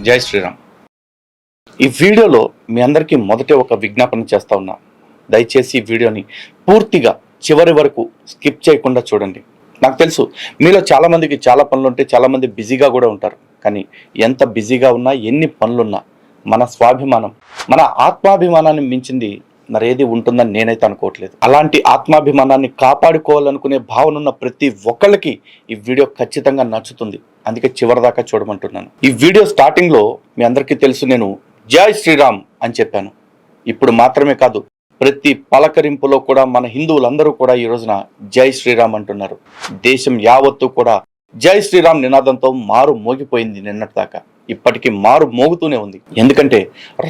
జై శ్రీరామ్. ఈ వీడియోలో మీ అందరికీ మొదటే ఒక విజ్ఞాపన చేస్తా ఉన్నా. దయచేసి ఈ వీడియోని పూర్తిగా చివరి వరకు స్కిప్ చేయకుండా చూడండి. నాకు తెలుసు మీలో చాలామందికి చాలా పనులు ఉంటే చాలామంది బిజీగా కూడా ఉంటారు. కానీ ఎంత బిజీగా ఉన్నా, ఎన్ని పనులున్నా మన స్వాభిమానం, మన ఆత్మాభిమానాన్ని మించింది మరేది ఉంటుందని నేనైతే అనుకోవట్లేదు. అలాంటి ఆత్మాభిమానాన్ని కాపాడుకోవాలనుకునే భావన ఉన్న ప్రతి ఒక్కళ్ళకి ఈ వీడియో ఖచ్చితంగా నచ్చుతుంది. అందుకే చివరిదాకా చూడమంటున్నాను. ఈ వీడియో స్టార్టింగ్లో మీ అందరికీ తెలుసు, నేను జై శ్రీరామ్ అని చెప్పాను. ఇప్పుడు మాత్రమే కాదు, ప్రతి పలకరింపులో కూడా మన హిందువులందరూ కూడా ఈ రోజున జై శ్రీరామ్ అంటున్నారు. దేశం యావత్తు కూడా జై శ్రీరామ్ నినాదంతో మారు మోగిపోయింది. నిన్నటిదాకా ఇప్పటికీ మారు మోగుతూనే ఉంది. ఎందుకంటే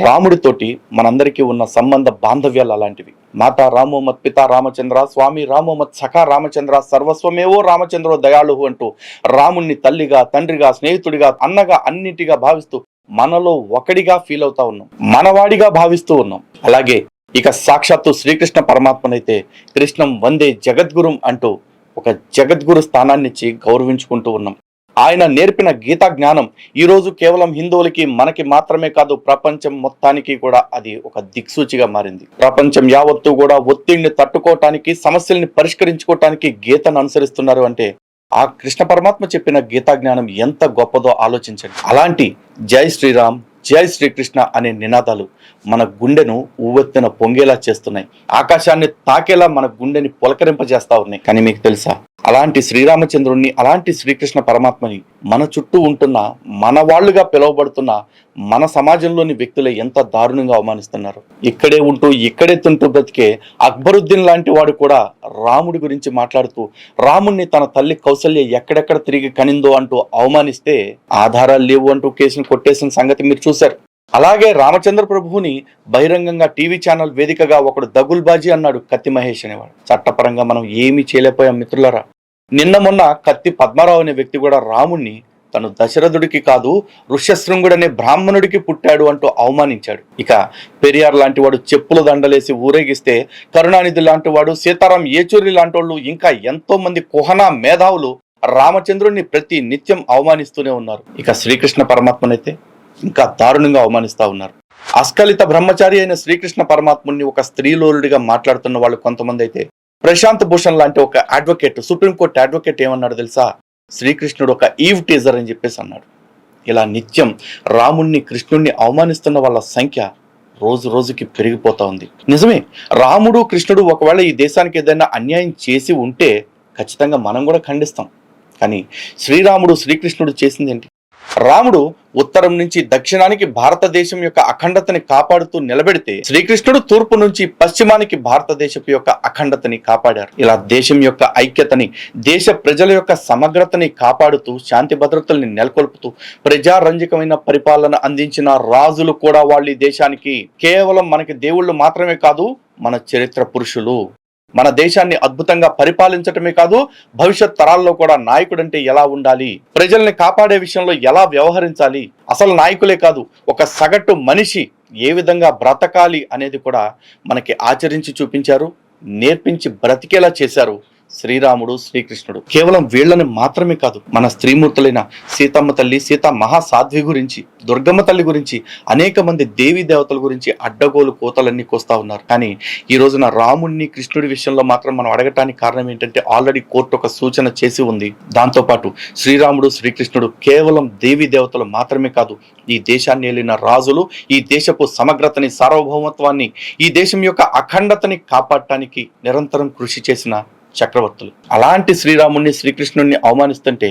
రాముడితోటి మనందరికీ ఉన్న సంబంధ బాంధవ్యాలు అలాంటివి. మాతా రామో మత్ పితా రామచంద్ర, స్వామి రామో మత్ సఖా రామచంద్ర, సర్వస్వమేవో రామచంద్రో దయాళుహు అంటూ రాముణ్ణి తల్లిగా, తండ్రిగా, స్నేహితుడిగా, అన్నగా, అన్నిటిగా భావిస్తూ మనలో ఒకడిగా ఫీల్ అవుతా ఉన్నాం, మనవాడిగా భావిస్తూ ఉన్నాం. అలాగే ఇక సాక్షాత్తు శ్రీకృష్ణ పరమాత్మనైతే కృష్ణం వందే జగద్గురుం అంటూ ఒక జగద్గురు స్థానాన్నిచ్చి గౌరవించుకుంటూ ఉన్నాం. ఆయన నేర్పిన గీతా జ్ఞానం ఈరోజు కేవలం హిందువులకి, మనకి మాత్రమే కాదు, ప్రపంచం మొత్తానికి కూడా అది ఒక దిక్సూచిగా మారింది. ప్రపంచం యావత్తు కూడా ఒత్తిడిని తట్టుకోవటానికి, సమస్యల్ని పరిష్కరించుకోవటానికి గీతను అనుసరిస్తున్నారు. అంటే ఆ కృష్ణ పరమాత్మ చెప్పిన గీతా జ్ఞానం ఎంత గొప్పదో ఆలోచించండి. అలాంటి జై శ్రీరామ్, జై శ్రీకృష్ణ అనే నినాదాలు మన గుండెను ఉవ్వెత్తున పొంగేలా చేస్తున్నాయి. ఆకాశాన్ని తాకేలా మన గుండెని పులకరింపజేస్తా ఉన్నాయి. కానీ మీకు తెలుసా, అలాంటి శ్రీరామచంద్రుణ్ణి, అలాంటి శ్రీకృష్ణ పరమాత్మని మన చుట్టూ ఉంటున్న, మన వాళ్ళుగా పిలువబడుతున్న మన సమాజంలోని వ్యక్తులు ఎంత దారుణంగా అవమానిస్తున్నారు. ఇక్కడే ఉంటూ ఇక్కడే తింటూ బ్రతికే అక్బరుద్దీన్ లాంటి వాడు కూడా రాముడి గురించి మాట్లాడుతూ రాముణ్ణి తన తల్లి కౌసల్య ఎక్కడెక్కడ తిరిగి కనిందో అంటూ అవమానిస్తే ఆధారాలు లేవు అంటూ కేసును కొట్టేసిన సంగతి మీరు చూశారు. అలాగే రామచంద్ర ప్రభువుని బహిరంగంగా టీవీ ఛానల్ వేదికగా ఒకడు దగుల్బాజీ అన్నాడు, కత్తి మహేష్ అనేవాడు. చట్టపరంగా మనం ఏమీ చేయలేకపోయాం మిత్రులారా. నిన్న మొన్న కత్తి పద్మారావు అనే వ్యక్తి కూడా రాముణ్ణి తను దశరథుడికి కాదు, ఋష్యశృంగుడనే బ్రాహ్మణుడికి పుట్టాడు అంటూ అవమానించాడు. ఇక పెరియార్ లాంటి వాడు చెప్పుల దండలేసి ఊరేగిస్తే, కరుణానిధి లాంటి వాడు, సీతారాం ఏచూరి లాంటి వాళ్ళు, ఇంకా ఎంతో మంది కుహనా మేధావులు రామచంద్రుడిని ప్రతి నిత్యం అవమానిస్తూనే ఉన్నారు. ఇక శ్రీకృష్ణ పరమాత్మనైతే ఇంకా దారుణంగా అవమానిస్తా ఉన్నారు. అస్కలిత బ్రహ్మచారి అయిన శ్రీకృష్ణ పరమాత్ముని ఒక స్త్రీలోలుడిగా మాట్లాడుతున్న వాళ్ళు కొంతమంది అయితే, ప్రశాంత్ భూషణ్ లాంటి ఒక అడ్వకేట్, సుప్రీంకోర్టు అడ్వకేట్ ఏమన్నాడు తెలుసా, శ్రీకృష్ణుడు ఒక ఈవ్ టీజర్ అని చెప్పేసి అన్నాడు. ఇలా నిత్యం రాముణ్ణి, కృష్ణుణ్ణి అవమానిస్తున్న వాళ్ళ సంఖ్య రోజు రోజుకి పెరిగిపోతా ఉంది. నిజమే, రాముడు, కృష్ణుడు ఒకవేళ ఈ దేశానికి ఏదైనా అన్యాయం చేసి ఉంటే ఖచ్చితంగా మనం కూడా ఖండిస్తాం. కానీ శ్రీరాముడు, శ్రీకృష్ణుడు చేసింది ఏంటి? రాముడు ఉత్తరం నుంచి దక్షిణానికి భారతదేశం యొక్క అఖండతని కాపాడుతూ నిలబెడితే, శ్రీకృష్ణుడు తూర్పు నుంచి పశ్చిమానికి భారతదేశపు యొక్క అఖండతని కాపాడారు. ఇలా దేశం యొక్క ఐక్యతని, దేశ ప్రజల యొక్క సమగ్రతని కాపాడుతూ, శాంతి భద్రతల్ని నెలకొల్పుతూ ప్రజారంజకమైన పరిపాలన అందించిన రాజులు కూడా వాళ్ళ దేశానికి కేవలం మనకి దేవుళ్ళు మాత్రమే కాదు, మన చరిత్ర పురుషులు. మన దేశాన్ని అద్భుతంగా పరిపాలించటమే కాదు, భవిష్యత్ తరాల్లో కూడా నాయకుడంటే ఎలా ఉండాలి, ప్రజల్ని కాపాడే విషయంలో ఎలా వ్యవహరించాలి, అసలు నాయకులే కాదు ఒక సగటు మనిషి ఏ విధంగా బ్రతకాలి అనేది కూడా మనకి ఆచరించి చూపించారు, నేర్పించి బ్రతికేలా చేశారు శ్రీరాముడు, శ్రీకృష్ణుడు. కేవలం వీళ్ళని మాత్రమే కాదు, మన స్త్రీమూర్తులైన సీతమ్మ తల్లి, సీత మహాసాధ్వి గురించి, దుర్గమ్మ తల్లి గురించి, అనేక మంది దేవీ దేవతల గురించి అడ్డగోలు కోతలన్నీ కోస్తా ఉన్నారు. కానీ ఈ రోజున రాముణ్ణి, కృష్ణుడి విషయంలో మాత్రం మనం అడగటానికి కారణం ఏంటంటే, ఆల్రెడీ కోర్టు ఒక సూచన చేసి ఉంది. దాంతోపాటు శ్రీరాముడు, శ్రీకృష్ణుడు కేవలం దేవీ దేవతలు మాత్రమే కాదు, ఈ దేశాన్ని ఏలిన రాజులు, ఈ దేశపు సమగ్రతని, సార్వభౌమత్వాన్ని, ఈ దేశం యొక్క అఖండతని కాపాడటానికి నిరంతరం కృషి చేసిన చక్రవర్తులు. అలాంటి శ్రీరాముణ్ణి, శ్రీకృష్ణుడిని అవమానిస్తుంటే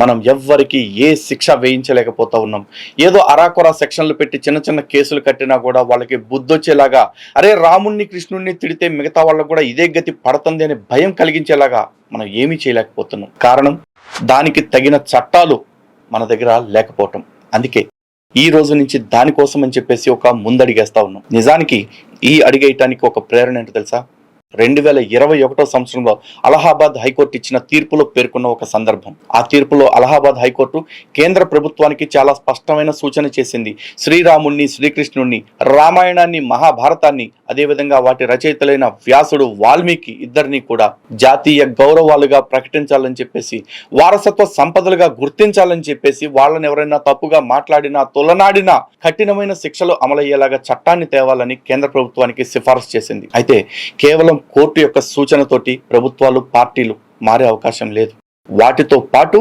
మనం ఎవ్వరికి ఏ శిక్ష వేయించలేకపోతా ఉన్నాం. ఏదో అరాకొరా సెక్షన్లు పెట్టి చిన్న చిన్న కేసులు కట్టినా కూడా వాళ్ళకి బుద్ధొచ్చేలాగా, అరే రాముణ్ణి, కృష్ణుడిని తిడితే మిగతా వాళ్ళకు కూడా ఇదే గతి పడుతుంది అనే భయం కలిగించేలాగా మనం ఏమీ చేయలేకపోతున్నాం. కారణం, దానికి తగిన చట్టాలు మన దగ్గర లేకపోవటం. అందుకే ఈ రోజు నుంచి దానికోసం అని చెప్పేసి ఒక ముందడిగేస్తా ఉన్నాం. నిజానికి ఈ అడిగేయటానికి ఒక ప్రేరణ ఏంటో తెలుసా, 2021 సంవత్సరంలో అలహాబాద్ హైకోర్టు ఇచ్చిన తీర్పులో పేర్కొన్న ఒక సందర్భం. ఆ తీర్పులో అలహాబాద్ హైకోర్టు కేంద్ర ప్రభుత్వానికి చాలా స్పష్టమైన సూచన చేసింది. శ్రీరాముణ్ణి, శ్రీకృష్ణుణ్ణి, రామాయణాన్ని, మహాభారతాన్ని అదేవిధంగా వాటి రచయితలైన వ్యాసుడు, వాల్మీకి ఇద్దరిని కూడా జాతీయ గౌరవాలుగా ప్రకటించాలని చెప్పేసి, వారసత్వ సంపదలుగా గుర్తించాలని చెప్పేసి, వాళ్ళని ఎవరైనా తప్పుగా మాట్లాడినా, తొలనాడినా కఠినమైన శిక్షలు అమలయ్యేలాగా చట్టాన్ని తేవాలని కేంద్ర ప్రభుత్వానికి సిఫారసు చేసింది. అయితే కేవలం కోర్టు యొక్క సూచనతోటి ప్రభుత్వాలు, పార్టీలు మారే అవకాశం లేదు. వాటితో పాటు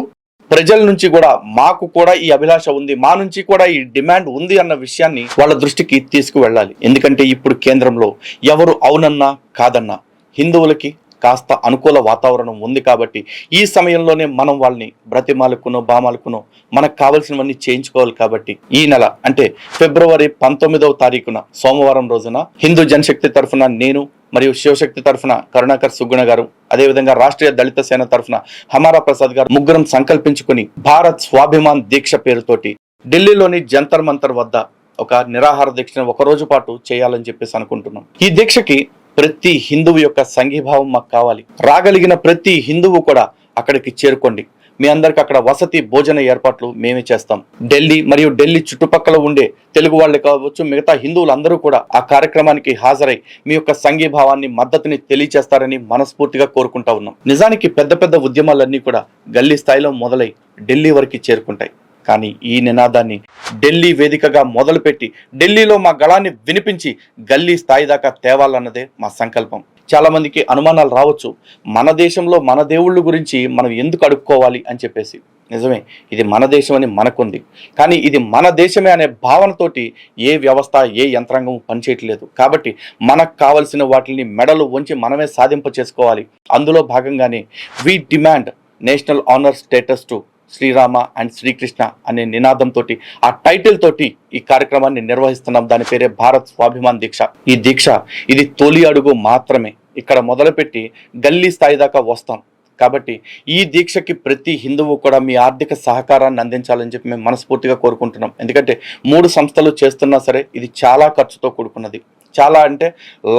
ప్రజల నుంచి కూడా మాకు కూడా ఈ అభిలాష ఉంది, మా నుంచి కూడా ఈ డిమాండ్ ఉంది అన్న విషయాన్ని వాళ్ళ దృష్టికి తీసుకువెళ్ళాలి. ఎందుకంటే ఇప్పుడు కేంద్రంలో ఎవరు అవునన్నా కాదన్నా హిందువులకి కాస్త అనుకూల వాతావరణం ఉంది కాబట్టి ఈ సమయంలోనే మనం వాళ్ళని బ్రతిమాలకునో బామాలకునో మనకు కావాల్సినవన్నీ చేయించుకోవాలి. కాబట్టి ఈ నెల అంటే ఫిబ్రవరి 19వ తారీఖున సోమవారం రోజున హిందూ జనశక్తి తరఫున నేను మరియు శివశక్తి తరఫున కరుణాకర్ సుగ్గుణ గారు, అదేవిధంగా రాష్ట్రీయ దళిత సేన తరఫున హమారా ప్రసాద్ గారు ముగ్గురం సంకల్పించుకుని భారత్ స్వాభిమాన్ దీక్ష పేరుతోటి ఢిల్లీలోని జంతర్ మంతర్ వద్ద ఒక నిరాహార దీక్షను ఒక రోజు పాటు చేయాలని చెప్పేసి అనుకుంటున్నాం. ఈ దీక్షకి ప్రతి హిందువు యొక్క సంఘీభావం మాకు కావాలి. రాగలిగిన ప్రతి హిందువు కూడా అక్కడికి చేరుకోండి. మీ అందరికి అక్కడ వసతి, భోజన ఏర్పాట్లు మేమే చేస్తాం. ఢిల్లీ మరియు ఢిల్లీ చుట్టుపక్కల ఉండే తెలుగు వాళ్ళే కావచ్చు, మిగతా హిందువులందరూ కూడా ఆ కార్యక్రమానికి హాజరై మీ యొక్క సంఘీభావాన్ని, మద్దతుని తెలియచేస్తారని మనస్ఫూర్తిగా కోరుకుంటా ఉన్నాం. నిజానికి పెద్ద పెద్ద ఉద్యమాలన్నీ కూడా గల్లీ స్థాయిలో మొదలై ఢిల్లీ వరకు చేరుకుంటాయి. కానీ ఈ నినాదాన్ని ఢిల్లీ వేదికగా మొదలుపెట్టి ఢిల్లీలో మా గళాన్ని వినిపించి గల్లీ స్థాయి దాకా తేవాలన్నదే మా సంకల్పం. చాలా మందికి అనుమానాలు రావచ్చు, మన దేశంలో మన దేవుళ్ళ గురించి మనం ఎందుకు అడుక్కోవాలి అని చెప్పేసి. నిజమే, ఇది మన దేశం అని మనకుంది. కానీ ఇది మన దేశమే అనే భావనతోటి ఏ వ్యవస్థ, ఏ యంత్రాంగం పనిచేయట్లేదు. కాబట్టి మనకు కావలసిన వాటిని మెడలు వంచి మనమే సాధింప చేసుకోవాలి. అందులో భాగంగానే we demand national honour status to Srirama and Srikrishna అనే నినాదంతో ఆ టైటిల్ తోటి ఈ కార్యక్రమాన్ని నిర్వహిస్తున్నాం. దాని పేరే భారత్ స్వాభిమాన్ దీక్ష. ఈ దీక్ష ఇది తొలి అడుగు మాత్రమే. ఇక్కడ మొదలుపెట్టి గల్లీ స్థాయి దాకా వస్తాం. కాబట్టి ఈ దీక్షకి ప్రతి హిందువు కూడా మీ ఆర్థిక సహకారాన్ని అందించాలని చెప్పి మేము మనస్ఫూర్తిగా కోరుకుంటున్నాం. ఎందుకంటే 3 సంస్థలు చేస్తున్నా సరే ఇది చాలా ఖర్చుతో కూడుకున్నది. చాలా అంటే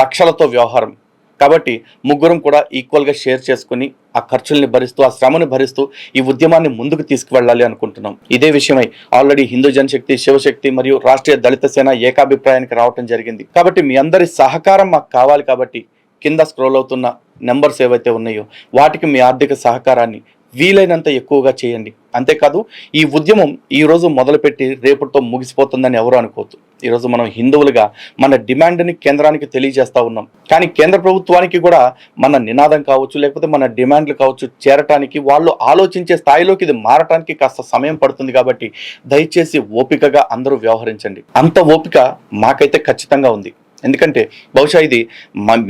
లక్షలతో వ్యవహారం. కాబట్టి ముగ్గురం కూడా ఈక్వల్గా షేర్ చేసుకుని ఆ ఖర్చుల్ని భరిస్తూ, ఆ శ్రమను భరిస్తూ ఈ ఉద్యమాన్ని ముందుకు తీసుకువెళ్ళాలి అనుకుంటున్నాం. ఇదే విషయమై ఆల్రెడీ హిందూ జనశక్తి, శివశక్తి మరియు రాష్ట్రీయ దళిత సేన ఏకాభిప్రాయానికి రావటం జరిగింది. కాబట్టి మీ అందరి సహకారం మాకు కావాలి. కాబట్టి కింద స్క్రోల్ అవుతున్న నెంబర్స్ ఏవైతే ఉన్నాయో వాటికి మీ ఆర్థిక సహకారాన్ని వీలైనంత ఎక్కువగా చేయండి. అంతేకాదు, ఈ ఉద్యమం ఈరోజు మొదలుపెట్టి రేపటితో ముగిసిపోతుందని ఎవరు అనుకోవద్దు. ఈరోజు మనం హిందువులుగా మన డిమాండ్ని కేంద్రానికి తెలియజేస్తూ ఉన్నాం. కానీ కేంద్ర ప్రభుత్వానికి కూడా మన నినాదం కావచ్చు, లేకపోతే మన డిమాండ్లు కావచ్చు చేరటానికి, వాళ్ళు ఆలోచించే స్థాయిలోకి ఇది మారటానికి కాస్త సమయం పడుతుంది. కాబట్టి దయచేసి ఓపికగా అందరూ వ్యవహరించండి. అంత ఓపిక మాకైతే ఖచ్చితంగా ఉంది. ఎందుకంటే బహుశా ఇది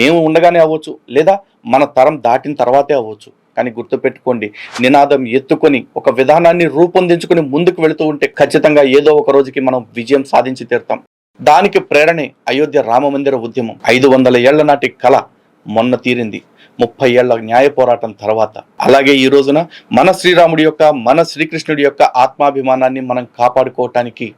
మేము ఉండగానే అవ్వచ్చు, లేదా మన తరం దాటిన తర్వాతే అవ్వచ్చు. కానీ గుర్తుపెట్టుకోండి, నినాదం ఎత్తుకొని ఒక విధానాన్ని రూపొందించుకుని ముందుకు వెళుతూ ఉంటే ఖచ్చితంగా ఏదో ఒక రోజుకి మనం విజయం సాధించి తీరుతాం. దానికి ప్రేరణే అయోధ్య రామ మందిర ఉద్యమం. 500 ఏళ్ల నాటి కళ మొన్న తీరింది 30 ఏళ్ల న్యాయ పోరాటం తర్వాత. అలాగే ఈ రోజున మన శ్రీరాముడి యొక్క, మన శ్రీకృష్ణుడి యొక్క ఆత్మాభిమానాన్ని మనం కాపాడుకోవటానికి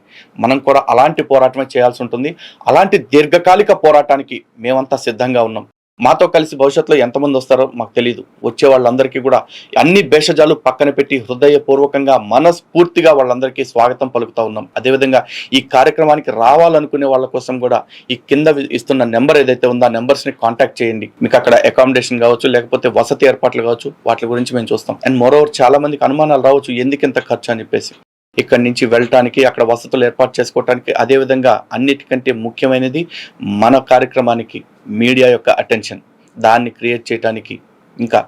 మనం కూడా అలాంటి పోరాటమే చేయాల్సి ఉంటుంది. అలాంటి దీర్ఘకాలిక పోరాటానికి మేమంతా సిద్ధంగా ఉన్నాం. మాతో కలిసి భవిష్యత్తులో ఎంతమంది వస్తారో మాకు తెలియదు. వచ్చే వాళ్ళందరికీ కూడా అన్ని భేషజాలు పక్కన పెట్టి హృదయపూర్వకంగా, మనస్ఫూర్తిగా వాళ్ళందరికీ స్వాగతం పలుకుతా ఉన్నాం. అదేవిధంగా ఈ కార్యక్రమానికి రావాలనుకునే వాళ్ళ కోసం కూడా ఈ కింద ఇస్తున్న నెంబర్ ఏదైతే ఉందో ఆ నెంబర్స్ని కాంటాక్ట్ చేయండి. మీకు అక్కడ అకామిడేషన్ కావచ్చు, లేకపోతే వసతి ఏర్పాట్లు కావచ్చు, వాటి గురించి మేము చూస్తాం. అండ్ మోరోవర్ చాలా మందికి అనుమానాలు రావచ్చు, ఎందుకు ఇంత ఖర్చు అని చెప్పేసి. ఇక్కడి నుంచి వెళ్ళటానికి, అక్కడ వసతులు ఏర్పాటు చేసుకోవటానికి, అదేవిధంగా అన్నిటికంటే ముఖ్యమైనది మన కార్యక్రమానికి మీడియా యొక్క అటెన్షన్, దాన్ని క్రియేట్ చేయడానికి ఇంకా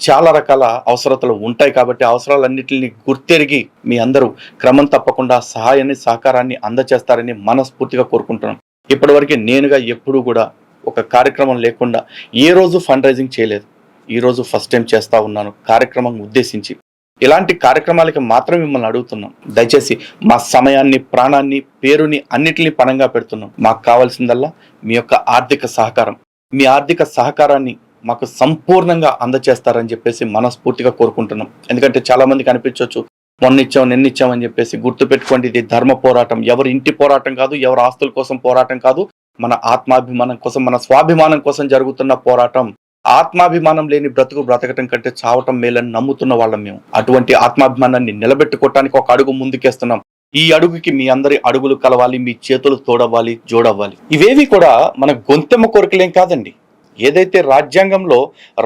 చాలా రకాల అవసరతలు ఉంటాయి. కాబట్టి అవసరాలన్నింటినీ గుర్తెరిగి మీ అందరూ క్రమం తప్పకుండా సహాయాన్ని, సహకారాన్ని అందచేస్తారని మనస్ఫూర్తిగా కోరుకుంటున్నాను. ఇప్పటివరకు నేనుగా ఎప్పుడూ కూడా ఒక కార్యక్రమం లేకుండా ఏ రోజు ఫండ్ రైజింగ్ చేయలేదు. ఈరోజు ఫస్ట్ టైం చేస్తూ ఉన్నాను కార్యక్రమం ఉద్దేశించి. ఇలాంటి కార్యక్రమాలకి మాత్రం మిమ్మల్ని అడుగుతున్నాం. దయచేసి మా సమయాన్ని, ప్రాణాన్ని, పేరుని అన్నిటినీ పణంగా పెడుతున్నాం. మాకు కావాల్సిందల్లా మీ యొక్క ఆర్థిక సహకారం. మీ ఆర్థిక సహకారాన్ని మాకు సంపూర్ణంగా అందచేస్తారని చెప్పేసి మనస్ఫూర్తిగా కోరుకుంటున్నాం. ఎందుకంటే చాలా మందికి అనిపించవచ్చు, మొన్నిచ్చాం నిన్నిచ్చామని చెప్పేసి. గుర్తుపెట్టుకోండి, ఇది ధర్మ పోరాటం. ఎవరి ఇంటి పోరాటం కాదు, ఎవరి ఆస్తుల కోసం పోరాటం కాదు. మన ఆత్మాభిమానం కోసం, మన స్వాభిమానం కోసం జరుగుతున్న పోరాటం. ఆత్మాభిమానం లేని బ్రతుకు బ్రతకటం కంటే చావటం మేలని నమ్ముతున్న వాళ్ళం మేము. అటువంటి ఆత్మాభిమానాన్ని నిలబెట్టుకోవటానికి ఒక అడుగు ముందుకేస్తున్నాం. ఈ అడుగుకి మీ అందరి అడుగులు కలవాలి, మీ చేతులు తోడవ్వాలి, జోడవ్వాలి. ఇవేవి కూడా మన గొంతెమ్మ కోరికలేం కాదండి. ఏదైతే రాజ్యాంగంలో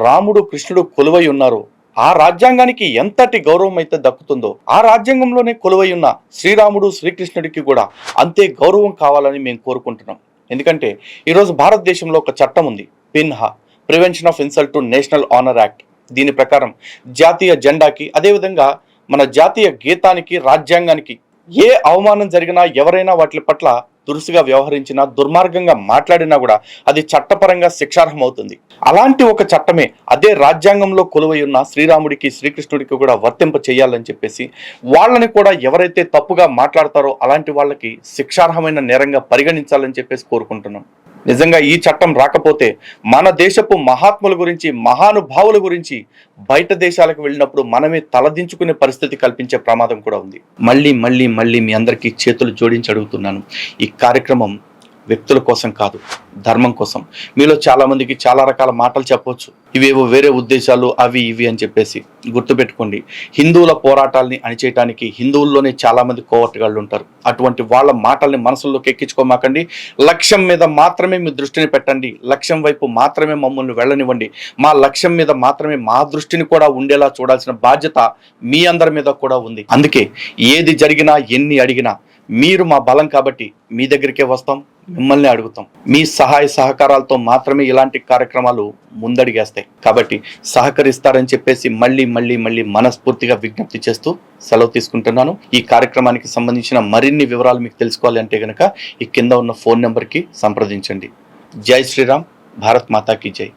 రాముడు కృష్ణుడు కొలువై ఉన్నారో ఆ రాజ్యాంగానికి ఎంతటి గౌరవం అయితే దక్కుతుందో ఆ రాజ్యాంగంలోనే కొలువై ఉన్న శ్రీరాముడు శ్రీకృష్ణుడికి కూడా అంతే గౌరవం కావాలని మేము కోరుకుంటున్నాం. ఎందుకంటే ఈరోజు భారతదేశంలో ఒక చట్టం ఉంది, PINHA, prevention of insult to national honour act. దీని ప్రకారం జాతీయ జెండాకి, అదేవిధంగా మన జాతీయ గీతానికి, రాజ్యాంగానికి ఏ అవమానం జరిగినా, ఎవరైనా వాటి పట్ల దురుసుగా వ్యవహరించినా, దుర్మార్గంగా మాట్లాడినా కూడా అది చట్టపరంగా శిక్షార్హం అవుతుంది. అలాంటి ఒక చట్టమే అదే రాజ్యాంగంలో కొలువై ఉన్న శ్రీరాముడికి శ్రీకృష్ణుడికి కూడా వర్తింప చేయాలని చెప్పేసి, వాళ్ళని కూడా ఎవరైతే తప్పుగా మాట్లాడతారో అలాంటి వాళ్ళకి శిక్షార్హమైన నేరంగా పరిగణించాలని చెప్పేసి కోరుకుంటున్నాం. నిజంగా ఈ చట్టం రాకపోతే మన దేశపు మహాత్ముల గురించి, మహానుభావుల గురించి బయట దేశాలకు వెళ్ళినప్పుడు మనమే తలదించుకునే పరిస్థితి కల్పించే ప్రమాదం కూడా ఉంది. మళ్ళీ మళ్ళీ మళ్ళీ మీ అందరికీ చేతులు జోడించి అడుగుతున్నాను, ఈ కార్యక్రమం వ్యక్తుల కోసం కాదు, ధర్మం కోసం. మీలో చాలా మందికి చాలా రకాల మాటలు చెప్పవచ్చు, ఇవేవో వేరే ఉద్దేశాలు అవి ఇవి అని చెప్పేసి. గుర్తుపెట్టుకోండి, హిందువుల పోరాటాలని అణిచేయటానికి హిందువుల్లోనే చాలా మంది కోవర్టుగాళ్ళు ఉంటారు. అటువంటి వాళ్ళ మాటల్ని మనసుల్లోకి ఎక్కించుకోమాకండి. లక్ష్యం మీద మాత్రమే మీ దృష్టిని పెట్టండి. లక్ష్యం వైపు మాత్రమే మమ్మల్ని వెళ్ళనివ్వండి. మా లక్ష్యం మీద మాత్రమే మా దృష్టిని కూడా ఉండేలా చూడాల్సిన బాధ్యత మీ అందరి మీద కూడా ఉంది. అందుకే ఏది జరిగినా, ఎన్ని అడిగినా మీరు మా బలం కాబట్టి మీ దగ్గరికే వస్తాం, మిమ్మల్ని అడుగుతాం. మీ సహాయ సహకారాలతో మాత్రమే ఇలాంటి కార్యక్రమాలు ముందడిగేస్తాయి. కాబట్టి సహకరిస్తారని చెప్పేసి మళ్ళీ మళ్ళీ మళ్ళీ మనస్ఫూర్తిగా విజ్ఞప్తి చేస్తూ సెలవు తీసుకుంటున్నాను. ఈ కార్యక్రమానికి సంబంధించిన మరిన్ని వివరాలు మీకు తెలుసుకోవాలి అంటే గనక ఈ కింద ఉన్న ఫోన్ నెంబర్కి సంప్రదించండి. జై శ్రీరామ్, భారత్ మాతాకి జై.